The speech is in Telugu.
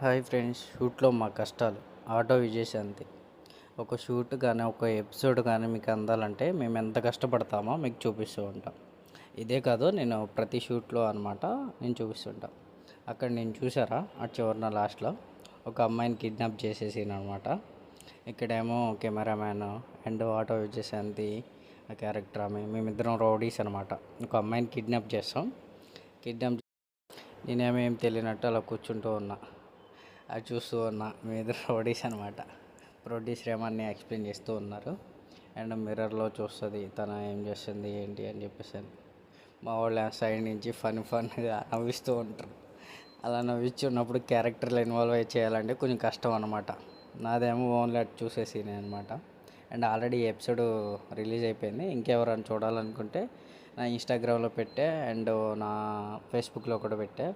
హాయ్ ఫ్రెండ్స్, షూట్లో మా కష్టాలు. ఆటో విజయశాంతి. ఒక షూట్ కానీ ఒక ఎపిసోడ్ కానీ మీకు అందాలంటే మేము ఎంత కష్టపడతామో మీకు చూపిస్తూ ఉంటాం. ఇదే కాదు, నేను ప్రతి షూట్లో అనమాట నేను చూపిస్తుంటా. అక్కడ నేను చూసారా ఆ చివరిన లాస్ట్లో ఒక అమ్మాయిని కిడ్నాప్ చేసేసిన అనమాట. ఇక్కడేమో కెమెరామ్యాన్ అండ్ ఆటో విజయశాంతి ఆ క్యారెక్టర్ ఆమె, మేమిద్దరం రౌడీస్ అనమాట. ఒక అమ్మాయిని కిడ్నాప్ చేస్తాం. కిడ్నాప్ నేనేమేం తెలియనట్టు అలా కూర్చుంటూ ఉన్నా, అది చూస్తూ ఉన్నా. మీ ఇద్దరు రౌడీస్ అనమాట. ప్రొడ్యూసర్ ఏమో అన్నీ ఎక్స్ప్లెయిన్ చేస్తూ ఉన్నారు. అండ్ మిర్రర్లో చూస్తుంది తను ఏం చేస్తుంది ఏంటి అని చెప్పేసి అని. మా వాళ్ళు ఆ సైడ్ నుంచి ఫన్గా నవ్విస్తూ ఉంటారు. అలా నవ్వించి ఉన్నప్పుడు క్యారెక్టర్లు ఇన్వాల్వ్ అయ్యి చేయాలంటే కొంచెం కష్టం అనమాట. నాదేమో ఓన్లీ అటు చూసేసినే అనమాట. అండ్ ఆల్రెడీ ఎపిసోడ్ రిలీజ్ అయిపోయింది. ఇంకెవరైనా చూడాలనుకుంటే నా ఇన్స్టాగ్రామ్లో పెట్టే అండ్ నా ఫేస్బుక్లో కూడా పెట్టే.